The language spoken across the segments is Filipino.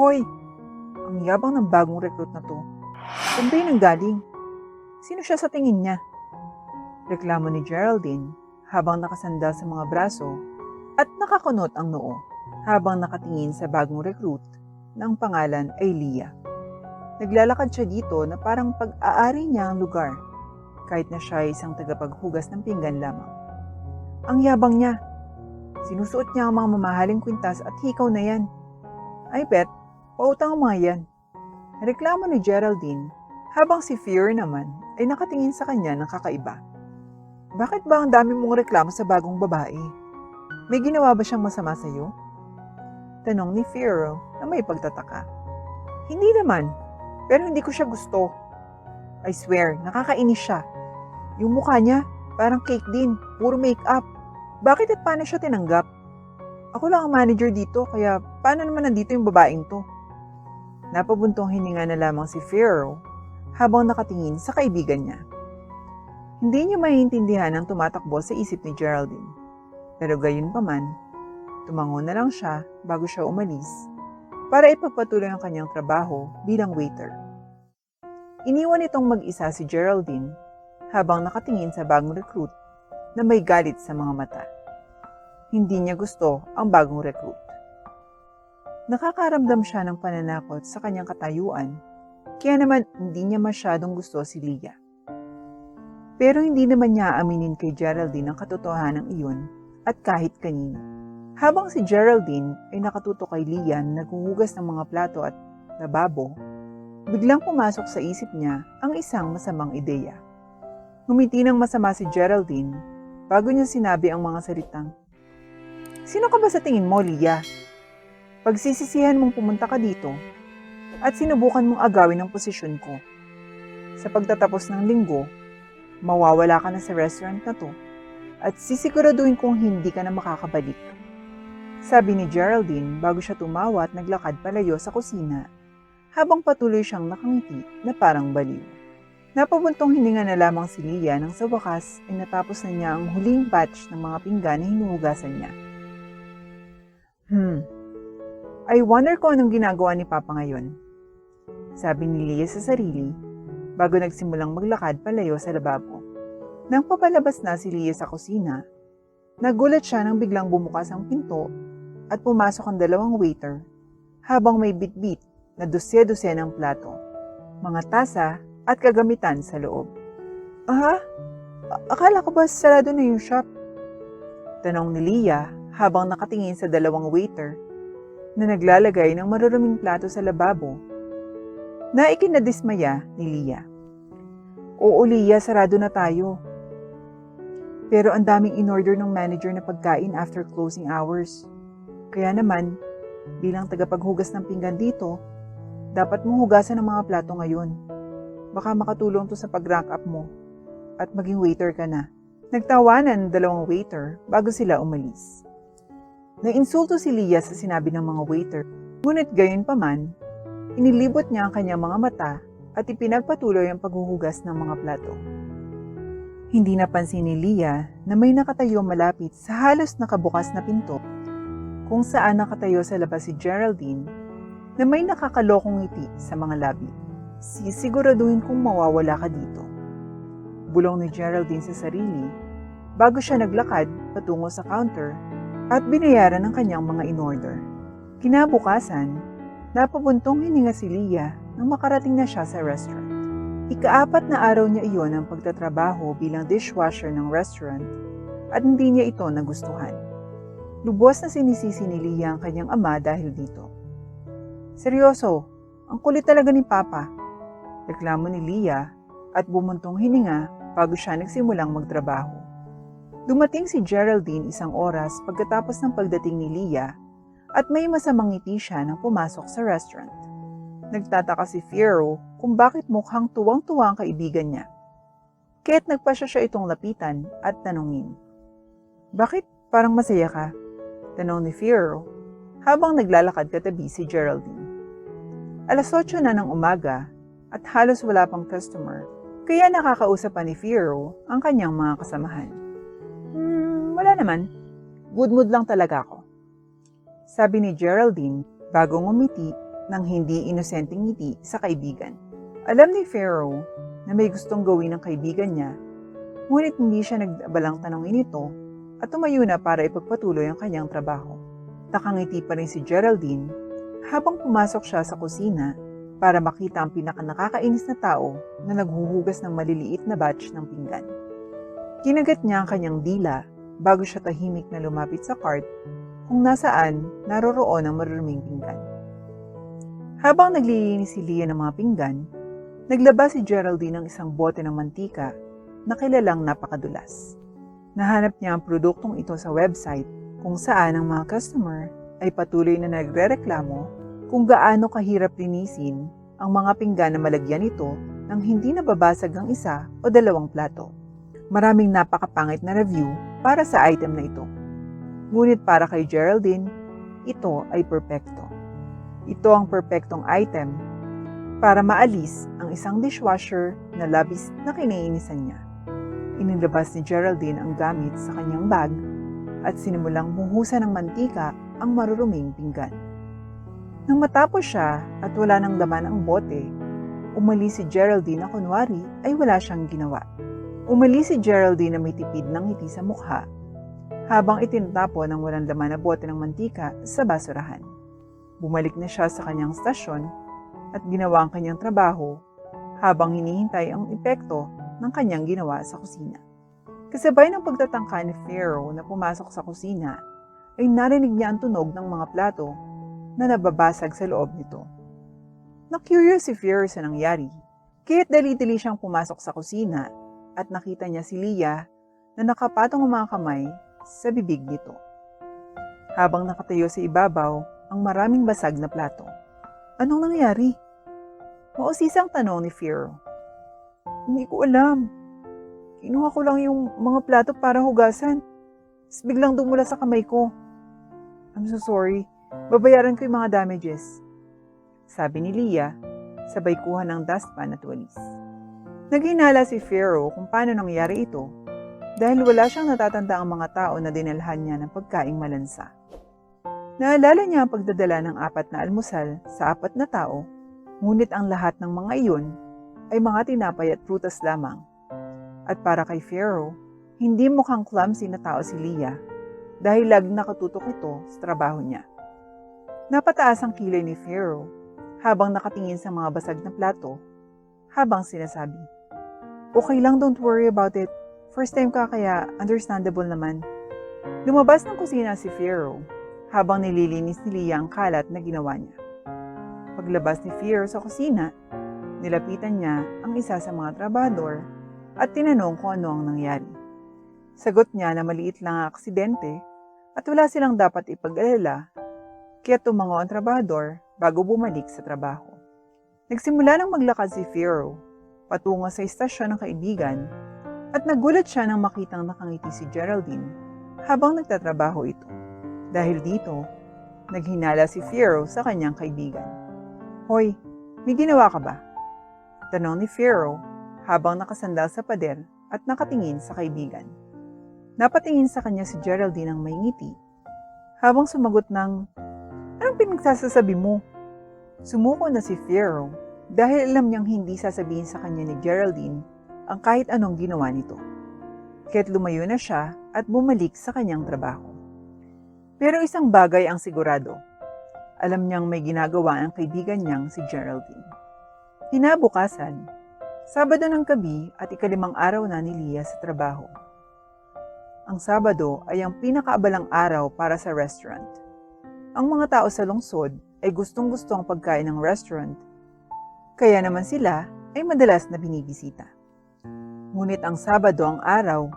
Hoy! Ang yabang ng bagong recruit na to. Saan ba yun nanggaling? Sino siya sa tingin niya? Reklamo ni Geraldine habang nakasandal sa mga braso at nakakunot ang noo habang nakatingin sa bagong recruit na ang pangalan ay Leah. Naglalakad siya dito na parang pag-aari niya ang lugar kahit na siya ay isang tagapaghugas ng pinggan lamang. Ang yabang niya. Sinusuot niya ang mga mamahaling kwintas at hikaw na yan. I bet, pautang ang mga yan. Reklamo ni Geraldine habang si Fear naman ay nakatingin sa kanya ng kakaiba. Bakit ba ang dami mong reklamo sa bagong babae? May ginawa ba siyang masama sa iyo? Tanong ni Fear na may pagtataka. Hindi naman, pero hindi ko siya gusto. I swear, nakakainis siya. Yung mukha niya, parang cake din, puro makeup. Bakit at paano siya tinanggap? Ako lang ang manager dito, kaya paano naman nandito yung babaeng to? Napabuntong hininga na lamang si Pharaoh habang nakatingin sa kaibigan niya. Hindi niya maiintindihan ang tumatakbo sa isip ni Geraldine. Pero gayon pa man, tumango na lang siya bago siya umalis para ipagpatuloy ang kanyang trabaho bilang waiter. Iniwan itong mag-isa si Geraldine habang nakatingin sa bagong recruit na may galit sa mga mata. Hindi niya gusto ang bagong recruit. Nakakaramdam siya ng pananakot sa kanyang katayuan, kaya naman hindi niya masyadong gusto si Leah. Pero hindi naman niya aaminin kay Geraldine ang katotohanan iyon at kahit kanino. Habang si Geraldine ay nakatutok kay Leah na naghuhugas ng mga plato at lababo, biglang pumasok sa isip niya ang isang masamang ideya. Ngumiti ng masama si Geraldine bago niya sinabi ang mga salitang, "Sino ka ba sa tingin mo, Leah? Pagsisisihan mong pumunta ka dito at sinubukan mong agawin ang posisyon ko. Sa pagtatapos ng linggo, mawawala ka na sa restaurant na to at sisiguraduhin kong hindi ka na makakabalik." Sabi ni Geraldine bago siya tumawa at naglakad palayo sa kusina habang patuloy siyang nakangiti na parang baliw. Napabuntong hininga na lamang si Leah nang sa wakas ay natapos na niya ang huling batch ng mga pinggan na hinuhugasan niya. I wonder kung anong ginagawa ni Papa ngayon. Sabi ni Leah sa sarili bago nagsimulang maglakad palayo sa lababo. Nang papalabas na si Leah sa kusina, nagulat siya nang biglang bumukas ang pinto at pumasok ang dalawang waiter habang may bitbit na dosye-dosye ng plato, mga tasa at kagamitan sa loob. Akala ko ba sarado na yung shop? Tanong ni Leah habang nakatingin sa dalawang waiter na naglalagay ng maruruming plato sa lababo na ikinadismaya ni Leah. Oo, Leah, sarado na tayo. Pero ang daming in-order ng manager na pagkain after closing hours. Kaya naman, bilang tagapaghugas ng pinggan dito, dapat mong hugasan ang mga plato ngayon. Baka makatulong to sa pag-rank up mo at maging waiter ka na. Nagtawanan ng dalawang waiter bago sila umalis. Nainsulto si Leah sa sinabi ng mga waiter, ngunit gayon pa man, inilibot niya ang kanyang mga mata at ipinagpatuloy ang paghuhugas ng mga plato. Hindi napansin ni Leah na may nakatayo malapit sa halos nakabukas na pinto kung saan nakatayo sa labas si Geraldine na may nakakalokong ngiti sa mga labi. Sisiguraduhin kong mawawala ka dito. Bulong ni Geraldine sa sarili bago siya naglakad patungo sa counter at binayaran ang kanyang mga in-order. Kinabukasan, napabuntong hininga si Leah nang makarating na siya sa restaurant. Ika-4 na araw niya iyon ang pagtatrabaho bilang dishwasher ng restaurant at hindi niya ito nagustuhan. Lubos na sinisisi ni Leah ang kanyang ama dahil dito. Seryoso, ang kulit talaga ni Papa. Reklamo ni Leah at bumuntong hininga bago siya nagsimulang magtrabaho. Dumating si Geraldine isang oras pagkatapos ng pagdating ni Leah at may masamang ngiti siya nang pumasok sa restaurant. Nagtataka si Pharaoh kung bakit mukhang tuwang-tuwa ang kaibigan niya. Kaya't nagpasya siya itong lapitan at tanungin. "Bakit parang masaya ka?" Tanong ni Pharaoh habang naglalakad katabi si Geraldine. 8:00 na ng umaga at halos wala pang customer, Kaya nakakausap pa ni Fiyero ang kanyang mga kasamahan. Wala naman. Good mood lang talaga ako. Sabi ni Geraldine bago ngumiti ng hindi inosenteng ngiti sa kaibigan. Alam ni Fiyero na may gustong gawin ng kaibigan niya, ngunit hindi siya nagbalang tanongin ito at tumayo na para ipagpatuloy ang kanyang trabaho. Nakangiti pa rin si Geraldine habang pumasok siya sa kusina para makita ang pinakanakakainis na tao na naghuhugas ng maliliit na batch ng pinggan. Kinagat niya ang kanyang dila bago siya tahimik na lumapit sa cart kung nasaan naroroon ang maruruming pinggan. Habang naglilinis si Leah ng mga pinggan, naglaba si Geraldine ng isang bote ng mantika na kilalang napakadulas. Nahanap niya ang produktong ito sa website kung saan ang mga customer ay patuloy na nagrereklamo kung gaano kahirap linisin ang mga pinggan na malagyan ito nang hindi nababasag ang isa o dalawang plato. Maraming napakapangit na review para sa item na ito. Ngunit para kay Geraldine, ito ay perpekto. Ito ang perpektong item para maalis ang isang dishwasher na labis na kiniinisan niya. Inilabas ni Geraldine ang gamit sa kanyang bag at sinimulang buhusan ng mantika ang maruruming pinggan. Nang matapos siya at wala nang laman ang bote, umalis si Geraldine na kunwari ay wala siyang ginawa. Umalis si Geraldine na may tipid ng ngiti sa mukha habang itinatapon ang walang laman na bote ng mantika sa basurahan. Bumalik na siya sa kanyang stasyon at ginawa ang kanyang trabaho habang hinihintay ang epekto ng kanyang ginawa sa kusina. Kasabay ng pagtatangka ni Fiyero na pumasok sa kusina, ay narinig niya ang tunog ng mga plato na nababasag sa loob nito. Na-curious si Fiyero sa nangyari, kaya't dali-dali siyang pumasok sa kusina at nakita niya si Leah na nakapatong ang mga kamay sa bibig nito. Habang nakatayo sa ibabaw ang maraming basag na plato. Anong nangyari? Mausisang tanong ni Fiyero. Hindi ko alam. Kinuha ko lang yung mga plato para hugasan. Tapos biglang dumula sa kamay ko. I'm so sorry. Babayaran ko yung mga damages. Sabi ni Leah, sabay kuha ng dustpan at walis. Naghinala si Fiyero kung paano nangyari ito dahil wala siyang natatanda ang mga tao na dinalhan niya ng pagkaing malansa. Naalala niya ang pagdadala ng 4 na almusal sa 4 na tao, ngunit ang lahat ng mga iyon ay mga tinapay at prutas lamang. At para kay Fiyero, hindi mukhang clumsy na tao si Leah dahil laging nakatutok ito sa trabaho niya. Napataas ang kilay ni Fiyero habang nakatingin sa mga basag na plato habang sinasabi, "Okay lang, don't worry about it. First time ka kaya understandable naman." Lumabas ng kusina si Fiyero habang nililinis ni Leah ang kalat na ginawa niya. Paglabas ni Fiyero sa kusina, nilapitan niya ang isa sa mga trabahador at tinanong kung ano ang nangyari. Sagot niya na maliit lang ang aksidente at wala silang dapat ipag-alala, kaya tumango ang trabahador bago bumalik sa trabaho. Nagsimula nang maglakad si Fiyero patungo sa istasyon ng kaibigan at nagulat siya nang makitang nakangiti si Geraldine habang nagtatrabaho ito. Dahil dito, naghinala si Fiyero sa kanyang kaibigan. "Hoy, may ginawa ka ba?" Tanong ni Fiyero habang nakasandal sa pader at nakatingin sa kaibigan. Napatingin sa kanya si Geraldine ng may ngiti habang sumagot ng, "Anong pinagsasasabi mo?" Sumuko na si Fiyero dahil alam niyang hindi sasabihin sa kanya ni Geraldine ang kahit anong ginawa nito. Kaya't lumayo na siya at bumalik sa kanyang trabaho. Pero isang bagay ang sigurado. Alam niyang may ginagawa ang kaibigan niyang si Geraldine. Kinabukasan, Sabado ng gabi at 5 araw na ni Leah sa trabaho. Ang Sabado ay ang pinakaabalang araw para sa restaurant. Ang mga tao sa lungsod ay gustong-gusto ang pagkain ng restaurant, kaya naman sila ay madalas na binibisita. Ngunit ang Sabado ang araw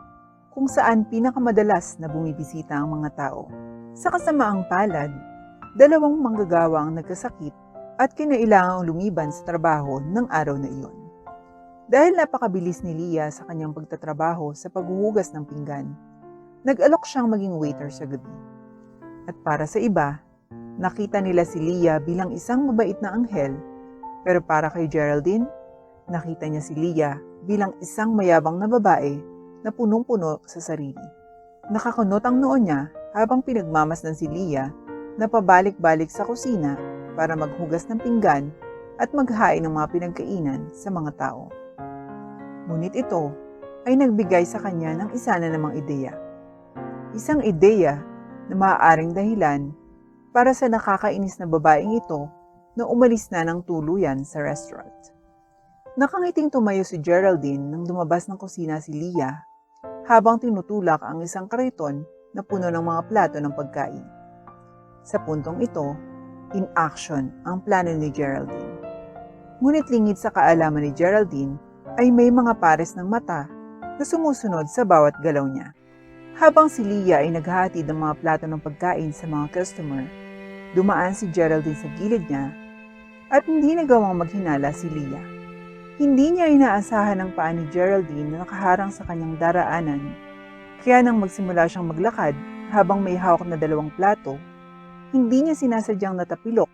kung saan pinakamadalas na bumibisita ang mga tao. Sa kasamaang palad, 2 manggagawa ang nagkasakit at kinailangang lumiban sa trabaho ng araw na iyon. Dahil napakabilis ni Leah sa kanyang pagtatrabaho sa paghuhugas ng pinggan, nag-alok siyang maging waiter sa gabi. At para sa iba, nakita nila si Leah bilang isang mabait na anghel, pero para kay Geraldine, nakita niya si Leah bilang isang mayabang na babae na punong-puno sa sarili. Nakakunot ang noo niya habang pinagmamasdan si Leah na pabalik-balik sa kusina para maghugas ng pinggan at maghain ng mga pinagkainan sa mga tao. Ngunit ito ay nagbigay sa kanya ng isa na namang ideya. Isang ideya na maaaring dahilan para sa nakakainis na babaeng ito na umalis na ng tuluyan sa restaurant. Nakangiting tumayo si Geraldine nang lumabas ng kusina si Leah habang tinutulak ang isang kariton na puno ng mga plato ng pagkain. Sa puntong ito, in action ang plano ni Geraldine. Ngunit lingid sa kaalaman ni Geraldine ay may mga pares ng mata na sumusunod sa bawat galaw niya. Habang si Leah ay naghahatid ng mga plato ng pagkain sa mga customer, dumaan si Geraldine sa gilid niya at hindi nagawang maghinala si Leah. Hindi niya inaasahan ang paa ni Geraldine na nakaharang sa kanyang daraanan, kaya nang magsimula siyang maglakad habang may hawak na 2 plato, hindi niya sinasadyang natapilok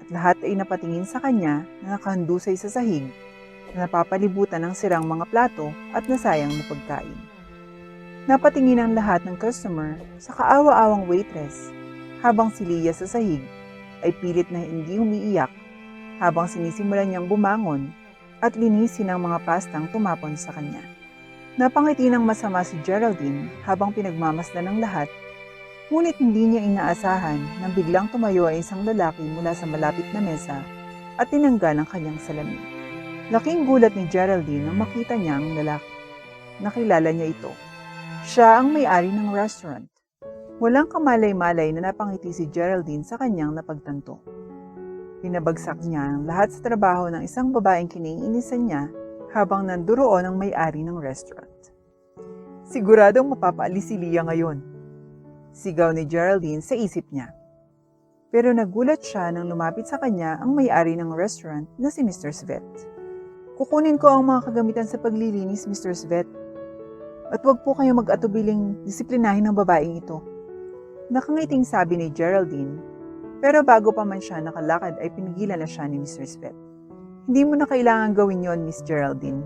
at lahat ay napatingin sa kanya na nakahandusay sa sahig na napapalibutan ng sirang mga plato at nasayang na pagkain. Napatingin ang lahat ng customer sa kaawa-awang waitress habang si Leah sa sahig ay pilit na hindi umiiyak habang sinisimulan niyang bumangon at linisin ang mga pastang tumapon sa kanya. Napangiti ng masama si Geraldine habang pinagmamasdan ng lahat, ngunit hindi niya inaasahan na biglang tumayo ay isang lalaki mula sa malapit na mesa at tinanggal ang kanyang salamin. Laking gulat ni Geraldine nang makita niya ang lalaki. Nakilala niya ito. Siya ang may-ari ng restaurant. Walang kamalay-malay na napangiti si Geraldine sa kanyang napagtanto. Pinabagsak niya ang lahat sa trabaho ng isang babaeng kiniinisan niya habang nanduroon ang may-ari ng restaurant. Siguradong mapapaalis si Leah ngayon, sigaw ni Geraldine sa isip niya. Pero nagulat siya nang lumapit sa kanya ang may-ari ng restaurant na si Mr. Svet. Kukunin ko ang mga kagamitan sa paglilinis, Mr. Svet. At huwag po kayong mag-atubiling disiplinahin ng babaeng ito. Nakangiting sabi ni Geraldine, pero bago pa man siya nakalakad ay pinigilan na siya ni Mr. Svet. Hindi mo na kailangan gawin yon, Miss Geraldine.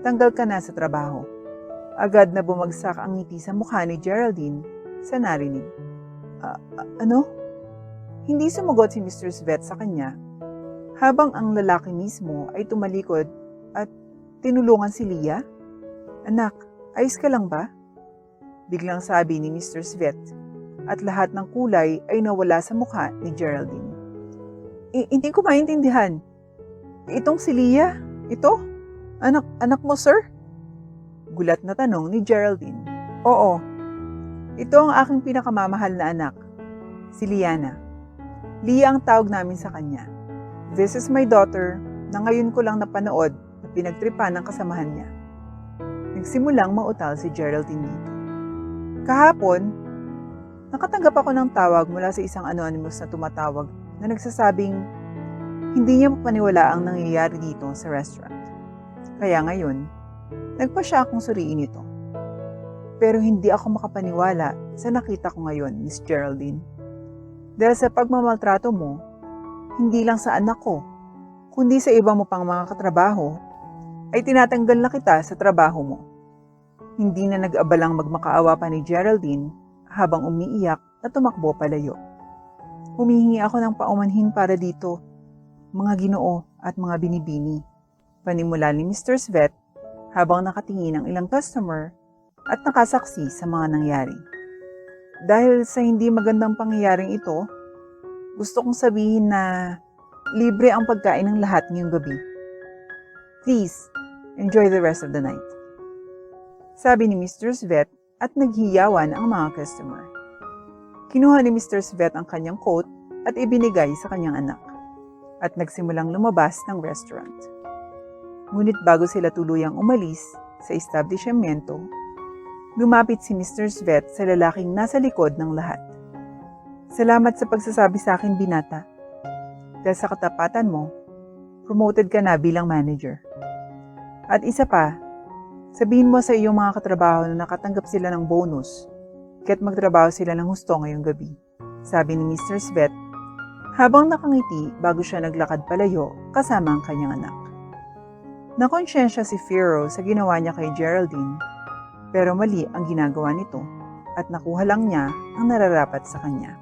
Tanggal ka na sa trabaho. Agad na bumagsak ang ngiti sa mukha ni Geraldine sa narinig. Ano? Hindi sumagot si Mr. Svet sa kanya, habang ang lalaki mismo ay tumalikod at tinulungan si Leah. Anak, ayos ka lang ba? Biglang sabi ni Mr. Svet at lahat ng kulay ay nawala sa mukha ni Geraldine. Hindi ko maintindihan. Itong si Leah? Ito? Anak mo, sir? Gulat na tanong ni Geraldine. Oo. Ito ang aking pinakamamahal na anak, si Liana. Leah ang tawag namin sa kanya. This is my daughter na ngayon ko lang napanood na pinagtripan ng kasamahan niya. Nagsimulang mautal si Geraldine dito. Kahapon, nakatanggap ako ng tawag mula sa isang anonymous na tumatawag na nagsasabing hindi niya mapaniwala ang nangyayari dito sa restaurant. Kaya ngayon, nagpa siya akong suriin ito. Pero hindi ako makapaniwala sa nakita ko ngayon, Miss Geraldine. Dahil sa pagmamaltrato mo, hindi lang sa anak ko, kundi sa iba mo pang mga katrabaho, ay tinatanggal na kita sa trabaho mo. Hindi na nag-abalang magmakaawa pa ni Geraldine habang umiiyak na tumakbo palayo. Humihingi ako ng paumanhin para dito, mga ginoo at mga binibini. Panimula ni Mr. Svet habang nakatingin ang ilang customer at nakasaksi sa mga nangyari. Dahil sa hindi magandang pangyayaring ito, gusto kong sabihin na libre ang pagkain ng lahat ngayong gabi. Please, enjoy the rest of the night. Sabi ni Mr. Svet at naghiyawan ang mga customer. Kinuha ni Mr. Svet ang kanyang coat at ibinigay sa kanyang anak at nagsimulang lumabas ng restaurant. Ngunit bago sila tuluyang umalis sa establishmento, lumapit si Mr. Svet sa lalaking nasa likod ng lahat. Salamat sa pagsasabi sa akin, binata. Dahil sa katapatan mo, promoted ka na bilang manager. At isa pa, sabihin mo sa iyong mga katrabaho na nakatanggap sila ng bonus kaya't magtrabaho sila ng husto ngayong gabi, sabi ni Mr. Svet habang nakangiti bago siya naglakad palayo kasama ang kanyang anak. Nakonsyensya si Firo sa ginawa niya kay Geraldine, pero mali ang ginagawa nito at nakuha lang niya ang nararapat sa kanya.